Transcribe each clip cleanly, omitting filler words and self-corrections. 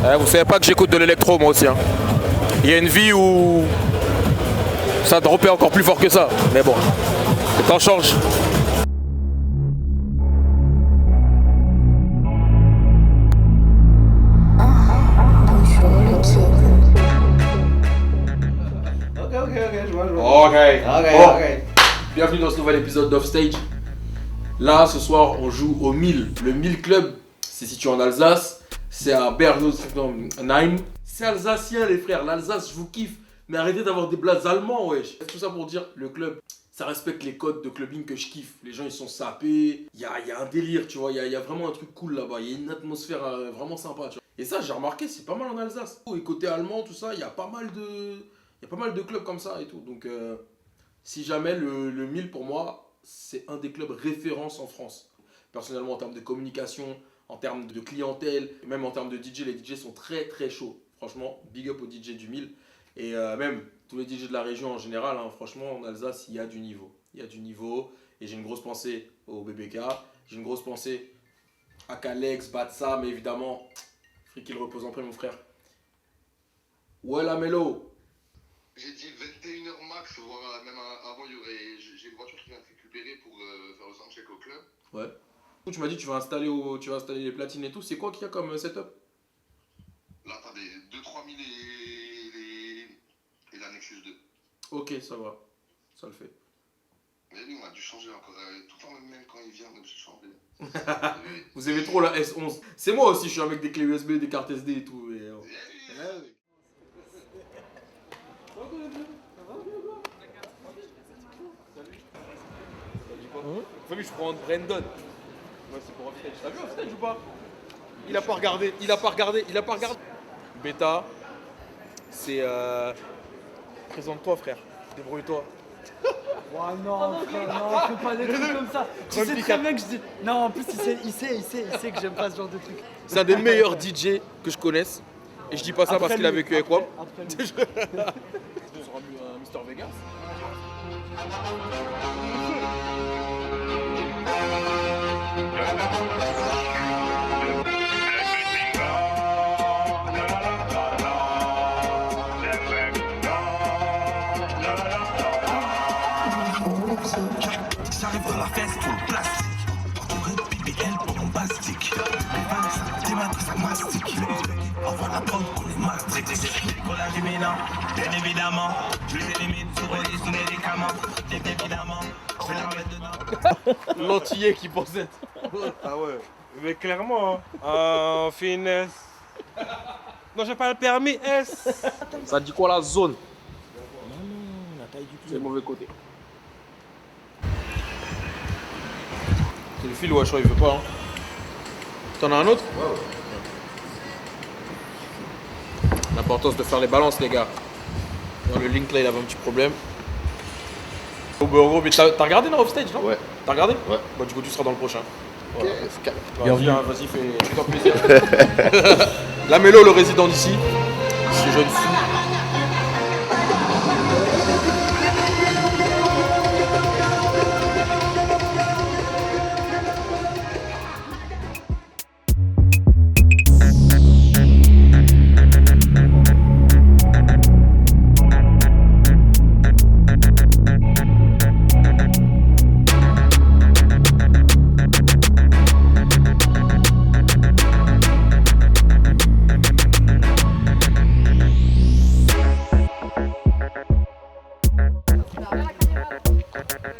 Vous savez pas que j'écoute de l'électro moi aussi. Hein. Il y a une vie où ça dropait encore plus fort que ça. Mais bon, le temps change. Ok. Bienvenue dans ce nouvel épisode d'Offstage. Là, ce soir, on joue au 1000. Le 1000 Club, c'est situé en Alsace. C'est à Berlosheim. C'est alsacien, les frères. L'Alsace, je vous kiffe. Mais arrêtez d'avoir des blazes allemands, wesh. Tout ça pour dire, le club, ça respecte les codes de clubbing que je kiffe. Les gens, ils sont sapés. Il y a un délire, tu vois. Il y a vraiment un truc cool là-bas. Il y a une atmosphère vraiment sympa, tu vois. Et ça, j'ai remarqué, c'est pas mal en Alsace. Et côté allemand, tout ça, il y a pas mal de clubs comme ça et tout. Donc, si jamais le 1000 pour moi, c'est un des clubs références en France. Personnellement, en termes de communication, en termes de clientèle, et même en termes de DJ, les DJ sont très très chauds. Franchement, big up aux DJ du 1000. Et même tous les DJ de la région en général, hein, franchement, en Alsace, il y a du niveau. Il y a du niveau. Et j'ai une grosse pensée au BBK. J'ai une grosse pensée à Kalex, Batsa, mais évidemment, Free qu'il repose en paix, mon frère. Ouais, la mélo. J'ai dit 21h max, voire même avant, j'ai une voiture qui vient te récupérer pour faire le soundcheck au club. Ouais. Tu m'as dit tu vas installer les platines et tout. C'est quoi qu'il y a comme setup? Là, t'as des 2-3 000 et la Nexus 2. Ok, ça va. Ça le fait. Mais lui, on a dû changer encore. Tout le temps, même quand il vient, on est obligé de changer. Vous aimez trop la S11. C'est moi aussi, je suis avec des clés USB, des cartes SD et tout. Et, Salut, je prends Brandon. Ouais, c'est pour Offstage. T'as vu Offstage ou pas? Il a pas regardé. Beta, c'est. Présente-toi, frère. Débrouille-toi. Oh non, frère, non, fais pas des trucs comme ça. Tu sais très bien que je dis. Non, en plus, il sait que j'aime pas ce genre de trucs. C'est un des meilleurs DJ que je connaisse. Et je dis pas ça parce qu'il a vécu avec moi. Après lui. Je serai Mister Vegas. J'arrive dans la fesse pour le plastique. BBL pour mon bastique. Tes mains ça mastique. Envoie la pomme qu'on est mastique. Collage imminent, bien évidemment. Je les élimine sous médicaments. Bien évidemment, je vais la mettre dedans. L'antillais qui possède. Ah ouais, mais clairement, en finesse. Non, j'ai pas le permis S. Ça dit quoi la zone? La taille du C'est le mauvais côté. C'est le fil, ouais, je crois, il veut pas. Hein. T'en as un autre? Ouais. L'importance de faire les balances, les gars. Le link là, il avait un petit problème. Oh, bah, gros, mais t'as regardé dans Offstage, non? Ouais. T'as regardé? Ouais. Bah, du coup, tu seras dans le prochain. Ok, Voilà. c'est calme. Vas-y, fais-toi plaisir. La Mélo, le résident d'ici. Ce jeune fou.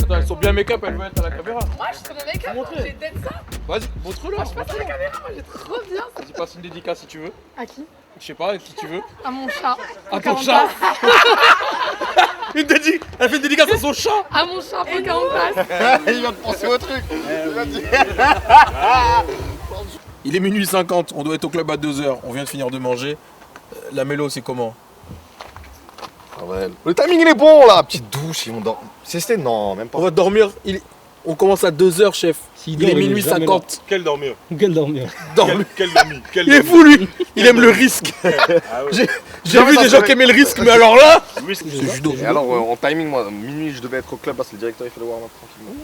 Attends, elles sont bien make-up, elles veulent être à la caméra. Moi je suis trop make-up, Montrer. j'ai d'être ça. Vas-y, montre-le. Moi je passe à la caméra, moi j'ai trop bien ça. Vas-y, passe une dédicace si tu veux. À qui? Je sais pas, qui tu veux. À mon chat. À ton chat. Elle fait une dédicace à son chat. À mon chat pour qu'on passe. Il vient de penser au truc. Il est minuit 50, on doit être au club à 2h. On vient de finir de manger. La Mélo, c'est comment? Ah ouais. Le timing il est bon là, petite douche, ils vont dormir. C'est non, même pas. On va dormir. On commence à 2h, chef. Il est minuit 50. Quel dormir? Quel dormir. Dormir. Quel dormir? Il est fou, lui. Il aime le risque. Ah ouais. J'ai vu des gens qui aimaient le risque, mais alors là. Risque. Et alors en timing, moi, minuit je devais être au club parce que le directeur il fait le warm-up tranquillement.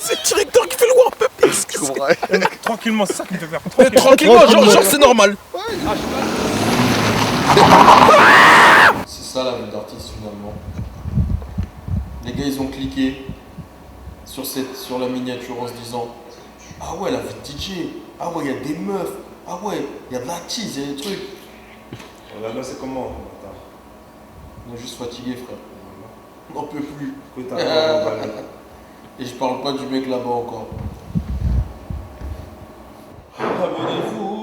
C'est le directeur qui fait le warm-up. Je comprends rien. Tranquillement, c'est ça qui me fait faire. Mais tranquillement, genre c'est normal. C'est ça la vie d'artiste finalement. Les gars ils ont cliqué sur la miniature en se disant ah ouais la vie de DJ, ah ouais il y a des meufs, ah ouais il y a de la tease, il y a des trucs. Là c'est comment? On est juste fatigué frère. On n'en peut plus. Écoute, Et je parle pas du mec là-bas encore. Abonnez-vous.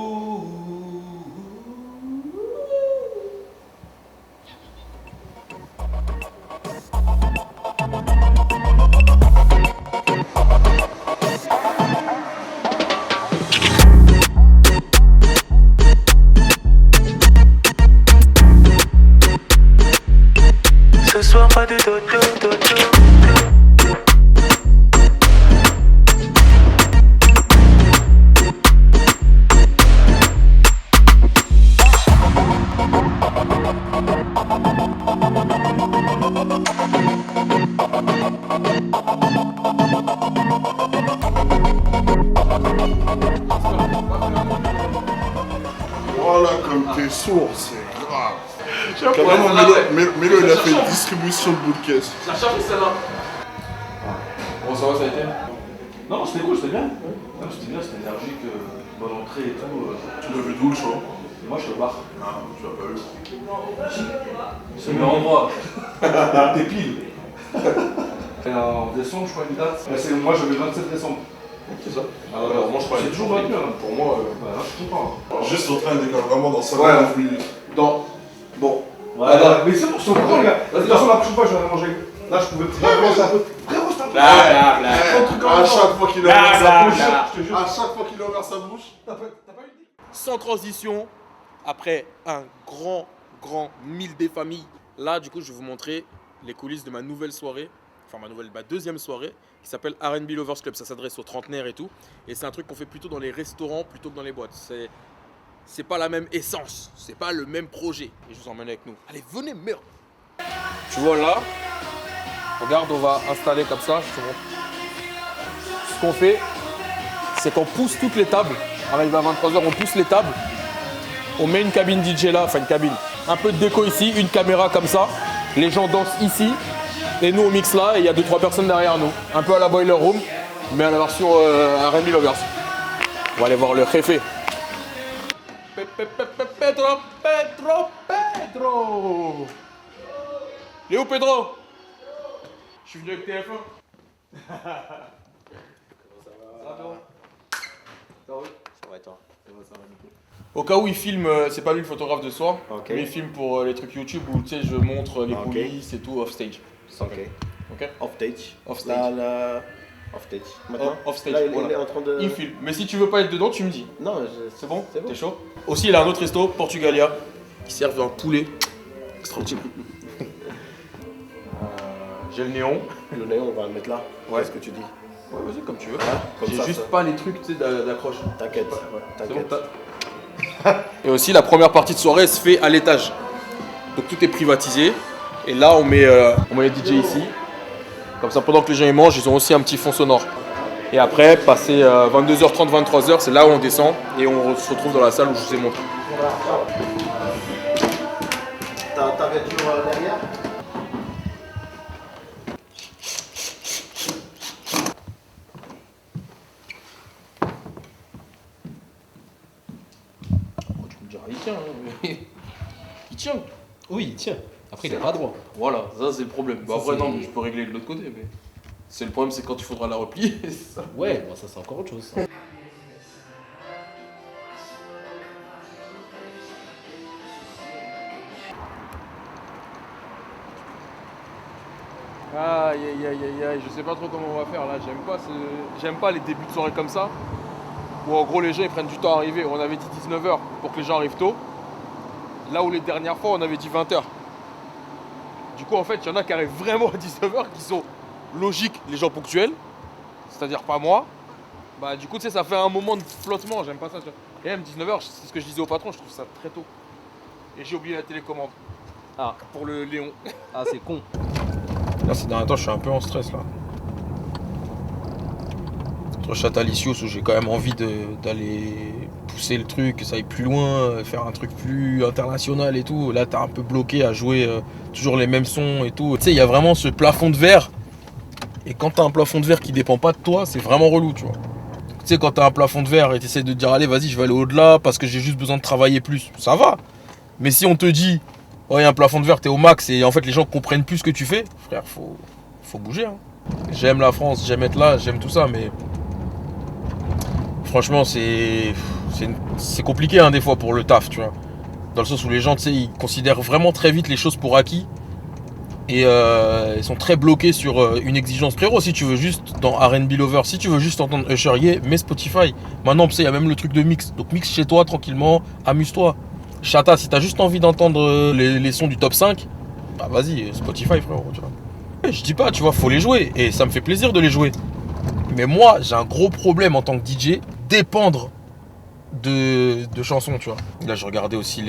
Ce soir pas de dodo. Voilà, comme t'es sourd, c'est grave. Carrément, Mélo, il a fait une distribution de boules de caisse. Ça charge celle-là. Bon, ça va, ça a été? Non, c'était cool, c'était bien. Ouais. C'était bien, c'était énergique, bonne entrée et tout. Tu l'as vu d'où le show? Moi, je suis au bar. Ah, tu l'as pas vu. C'est le meilleur endroit. T'es pile. Et en décembre, je crois, une date. Moi, j'avais le 27 décembre. C'est ça. Ah, alors, moi, je crois. C'est toujours 21. Pour moi, Là, je suis content. Juste en train de décoller vraiment dans sa Ouais. Bon. Ouais, mais c'est bon, je suis content, les gars. De toute façon, la prochaine fois, je vais aller manger. Là, je pouvais vraiment ça. Frérot, c'est un peu. À chaque fois qu'il a ouvert sa bouche, je te jure. à chaque fois qu'il a ouvert sa bouche. T'as pas eu une idée? Sans transition, après un grand 1000 des familles, là du coup je vais vous montrer les coulisses de ma nouvelle soirée, enfin ma deuxième soirée, qui s'appelle R&B Lovers Club. Ça s'adresse aux trentenaires et tout, et c'est un truc qu'on fait plutôt dans les restaurants plutôt que dans les boîtes. C'est pas la même essence, c'est pas le même projet, et je vous emmène avec nous. Allez, venez, merde. Tu vois là, regarde, on va installer comme ça, je te montre. Ce qu'on fait, c'est qu'on pousse toutes les tables. Arrive à 23h, on pousse les tables. On met une cabine DJ là, enfin une cabine. Un peu de déco ici, une caméra comme ça. Les gens dansent ici. Et nous, on mixe là et il y a 2-3 personnes derrière nous. Un peu à la Boiler Room, mais à la version R&B Lovers. On va aller voir le jefe. Pedro. Il est où Pedro? Je suis venu avec TF1. Au cas où il filme, c'est pas lui le photographe de soir, mais il filme pour les trucs YouTube où tu sais je montre les coulisses et tout off stage. Ok. Off stage. Off stage. Off stage. Maintenant. Off stage. Là, il voilà. est en train de. Il filme. Mais si tu veux pas être dedans, tu me dis. Non, c'est bon. C'est bon. T'es chaud. Aussi, il a un autre resto, Portugalia, qui servent un poulet extraordinaire. J'ai le néon. Le néon, on va le mettre là. Ouais. Qu'est-ce que tu dis? Ouais, vas-y comme tu veux. Comme J'ai ça, juste ça. pas les trucs tu sais, d'accroche. T'inquiète. C'est bon, T'inquiète. Et aussi, la première partie de soirée se fait à l'étage. Donc tout est privatisé. Et là, on met les DJ ici. Comme ça, pendant que les gens y mangent, ils ont aussi un petit fond sonore. Et après, passé 22h30, 23h, c'est là où on descend et on se retrouve dans la salle où je vous ai montré. T'avais toujours derrière? Il tient. Il tient. Oui, il tient. Après, il n'a pas droit. Voilà, ça c'est le problème. Bah, Ça, après, c'est- non, mais je peux régler de l'autre côté. Mais c'est le problème, c'est quand il faudra la replier. c'est ça. Ouais, bon, ça, c'est encore autre chose. ça. Aïe aïe aïe aïe aïe, je sais pas trop comment on va faire là, j'aime pas les débuts de soirée comme ça, où en gros les gens ils prennent du temps à arriver. On avait dit 19h pour que les gens arrivent tôt, là où les dernières fois on avait dit 20h. Du coup en fait il y en a qui arrivent vraiment à 19h qui sont logiques, les gens ponctuels, c'est-à-dire pas moi. Bah du coup tu sais ça fait un moment de flottement, j'aime pas ça. Tu vois. Et même 19h, c'est ce que je disais au patron, je trouve ça très tôt. Et j'ai oublié la télécommande. Ah, pour le Léon. Ah, c'est con. Là, ces derniers temps, je suis un peu en stress là. sur Châtel-Lisieux où j'ai quand même envie d'aller pousser le truc, que ça aille plus loin, faire un truc plus international et tout. Là, t'es un peu bloqué à jouer toujours les mêmes sons et tout. Tu sais, il y a vraiment ce plafond de verre. Et quand t'as un plafond de verre qui dépend pas de toi, c'est vraiment relou, tu vois. Tu sais, quand t'as un plafond de verre et t'essaies de te dire, allez, vas-y, je vais aller au-delà parce que j'ai juste besoin de travailler plus, ça va. Mais si on te dit, oh, il y a un plafond de verre, t'es au max et en fait les gens comprennent plus ce que tu fais, frère, faut bouger. Hein. J'aime la France, j'aime être là, j'aime tout ça, mais franchement, c'est compliqué hein, des fois pour le taf, tu vois. Dans le sens où les gens, tu sais, ils considèrent vraiment très vite les choses pour acquis et ils sont très bloqués sur une exigence. Frérot, si tu veux juste, dans R&B Lover, si tu veux juste entendre Usher, yeah, mets Spotify. Maintenant, tu sais, il y a même le truc de mix. Donc mix chez toi, tranquillement, amuse-toi. Chata, si t'as juste envie d'entendre les sons du top 5, bah vas-y, Spotify, frérot, tu vois. Je dis pas, tu vois, faut les jouer et ça me fait plaisir de les jouer. Mais moi, j'ai un gros problème en tant que DJ, dépendre de chansons, tu vois. Là, je regardais aussi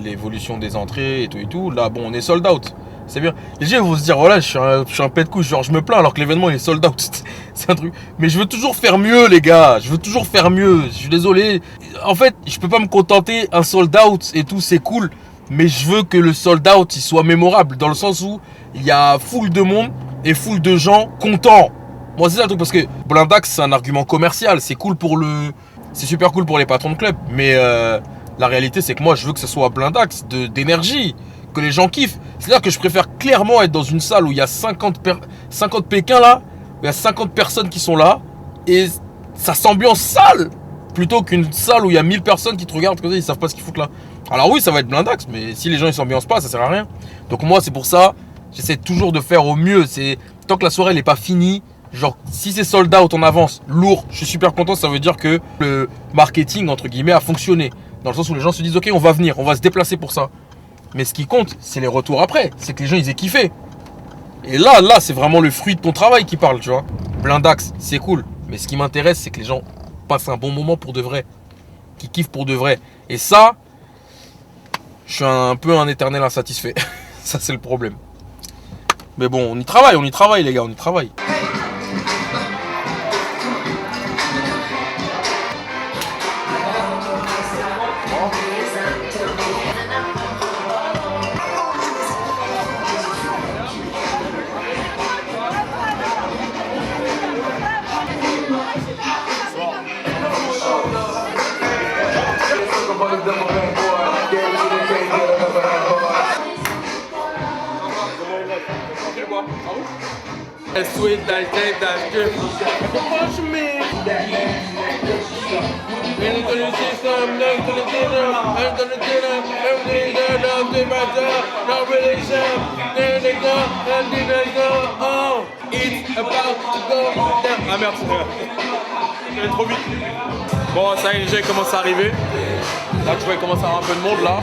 l'évolution des entrées et tout. Là, bon, on est sold out. C'est bien. Les gens vont se dire, voilà, je suis un pet de couche, genre je me plains alors que l'événement il est sold out. C'est un truc. Mais je veux toujours faire mieux, les gars. Je veux toujours faire mieux. Je suis désolé. En fait, je peux pas me contenter un sold out et tout, c'est cool. Mais je veux que le sold out il soit mémorable dans le sens où il y a foule de monde et foule de gens contents. Moi, c'est ça le truc parce que Blindax c'est un argument commercial. C'est cool c'est super cool pour les patrons de club. Mais la réalité, c'est que moi, je veux que ce soit Blindax d'énergie, que les gens kiffent. C'est-à-dire que je préfère clairement être dans une salle où il y a 50 Pékins là, où il y a 50 personnes qui sont là et ça s'ambiance sale plutôt qu'une salle où il y a 1000 personnes qui te regardent comme ça, ils savent pas ce qu'ils foutent là. Alors oui, ça va être Blindax, mais si les gens ils s'ambiancent pas, ça sert à rien. Donc moi, c'est pour ça, j'essaie toujours de faire au mieux. C'est tant que la soirée elle est pas finie, genre si c'est sold out, on avance, lourd, je suis super content, ça veut dire que le marketing entre guillemets a fonctionné. Dans le sens où les gens se disent ok, on va venir, on va se déplacer pour ça. Mais ce qui compte, c'est les retours après, c'est que les gens ils aient kiffé. Et là, c'est vraiment le fruit de ton travail qui parle, tu vois. Blindax, c'est cool, mais ce qui m'intéresse, c'est que les gens passent un bon moment pour de vrai, qui kiffent pour de vrai. Et ça, je suis un peu un éternel insatisfait. Ça, c'est le problème. Mais bon, on y travaille les gars, on y travaille. Sweet like that drip. Watch me. Into the system, next to the dinner, after the dinner, everything done up to my job, no relation, there they go, and then they go, oh, it's about to go down. Ah merde, je vais trop vite. Bon, ça y est, les gens commencent à arriver. Là, tu vois, il commence à avoir un peu de monde là.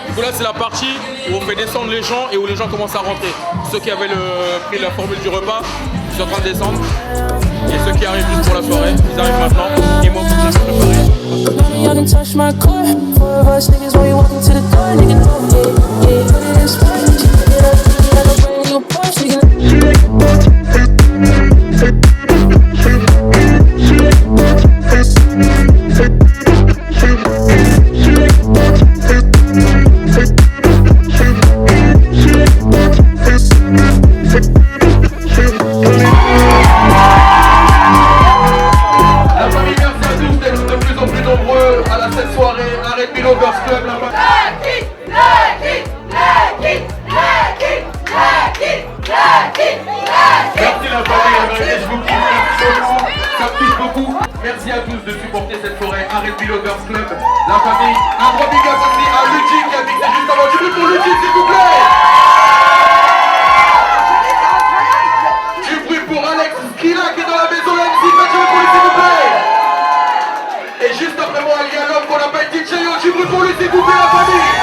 Du coup là c'est la partie où on fait descendre les gens et où les gens commencent à rentrer. Ceux qui avaient pris la formule du repas, ils sont en train de descendre. Et ceux qui arrivent juste pour la soirée, ils arrivent maintenant. Et moi faut que je Merci à tous de supporter cette soirée R&B Lovers Club. La famille, un gros big up aussi à Luigi qui a mixé juste avant. Du bruit pour Luigi s'il vous plaît. Du bruit pour Alex Skila qui est dans la maison, la MC, faites du bruit pour lui s'il vous plaît. Et juste après moi, il y a l'homme qu'on appelle DJ Yo, du bruit pour lui s'il vous plaît la famille.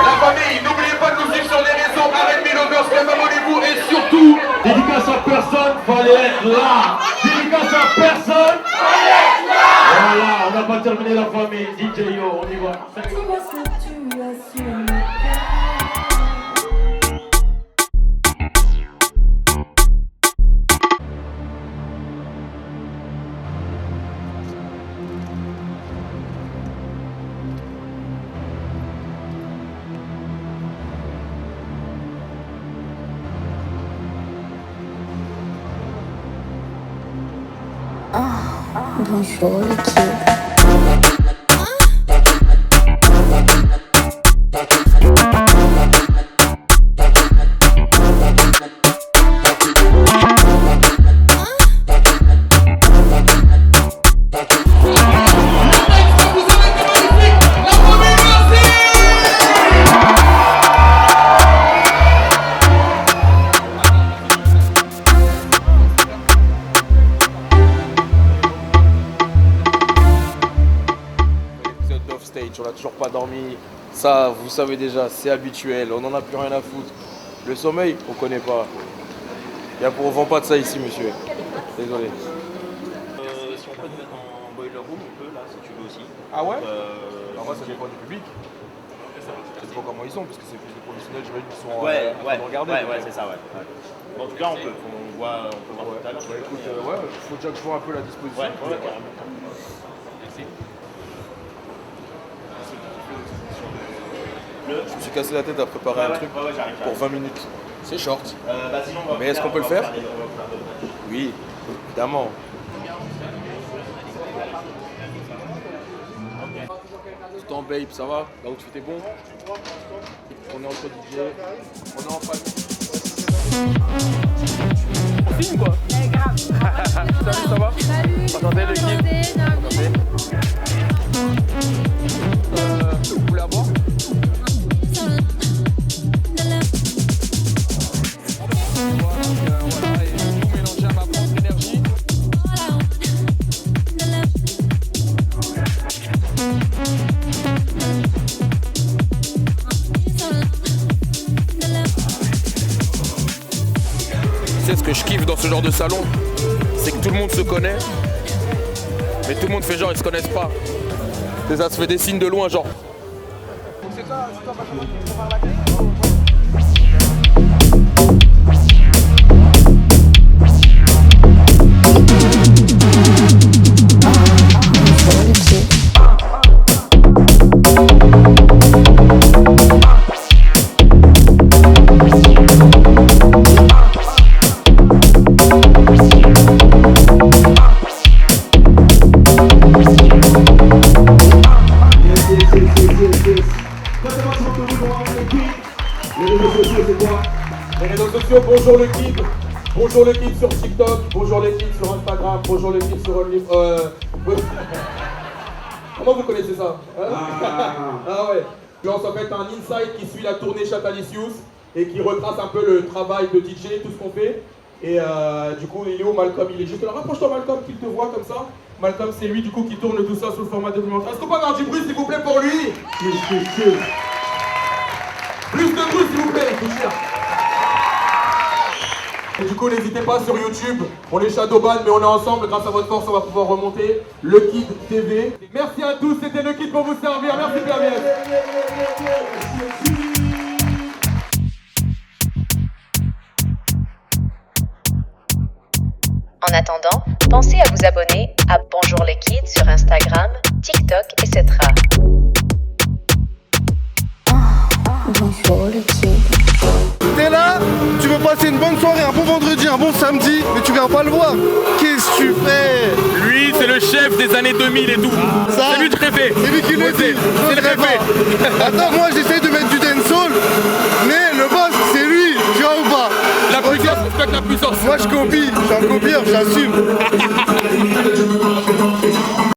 La famille, n'oubliez pas de nous suivre sur les réseaux R&B Lovers Club, abonnez-vous et surtout, dédicace à personne, fallait être là. Dédicace à personne. Voilà, on n'a pas terminé la famille. DJ Yo, on y va. Bonjour les kids. On n'a toujours pas dormi. Ça, vous savez déjà, c'est habituel. On n'en a plus rien à foutre. Le sommeil, on connaît pas. On vend pas de ça ici, monsieur. Désolé. Si on peut te mettre en boiler room, on peut là, si tu veux aussi. Ah ouais En vrai, ça dépend du public. Ça dépend comment ils sont, parce que c'est plus des professionnels, je qui sont en train de regarder. Ouais, c'est ça, ouais. Bon, en tout cas, on peut voir tout à l'heure. Écoute, faut déjà que je vois un peu la disposition. Ouais, carrément. Merci. Je me suis cassé la tête à préparer un truc pour 20 minutes. C'est short. Sinon, mais est-ce qu'on peut le faire? Oui, évidemment. Temps babe, ça va? Là où tu fais tes bons? On est entre DJ, on est en famille. On filme quoi? Salut, ça va? Salut. Attendez l'équipe. Vous voulez avoir? Tu sais ce que je kiffe dans ce genre de salon, c'est que tout le monde se connaît, mais tout le monde fait genre ils se connaissent pas. Et ça se fait des signes de loin genre. Les réseaux sociaux, bonjour le kid. Bonjour le kid sur TikTok, bonjour les kids sur Instagram, bonjour les kids sur OnlyFans. Comment vous connaissez ça Ah ouais. Je lance en fait un insight qui suit la tournée Chatalicious et qui retrace un peu le travail de DJ, tout ce qu'on fait. Et du coup, il est où Malcolm? Il est juste là. Rapproche-toi Malcolm, qu'il te voit comme ça. Malcolm, c'est lui du coup qui tourne tout ça sous le format documentaire. Est-ce qu'on peut avoir du bruit s'il vous plaît pour lui? Plus de bruit s'il vous plaît, Et du coup, n'hésitez pas sur YouTube, on est Shadowban, mais on est ensemble. Grâce à votre force, on va pouvoir remonter le Kid TV. Merci à tous, c'était le Kid pour vous servir. Merci Pierre. En attendant, pensez à vous abonner à Bonjour les Kids sur Instagram, TikTok, etc. Bonjour les kids. T'es là, tu veux passer une bonne soirée, un bon vendredi, un bon samedi, mais tu viens pas le voir. Qu'est-ce que tu fais? Lui, c'est le chef des années 2000 et tout. C'est lui le préfet. C'est lui qui le dit. C'est le préfet. Attends, moi j'essaie de mettre du dancehall, mais le boss, c'est lui, tu vois ou pas? La puissance respecte la puissance. Moi je copie, je suis un copieur, j'assume.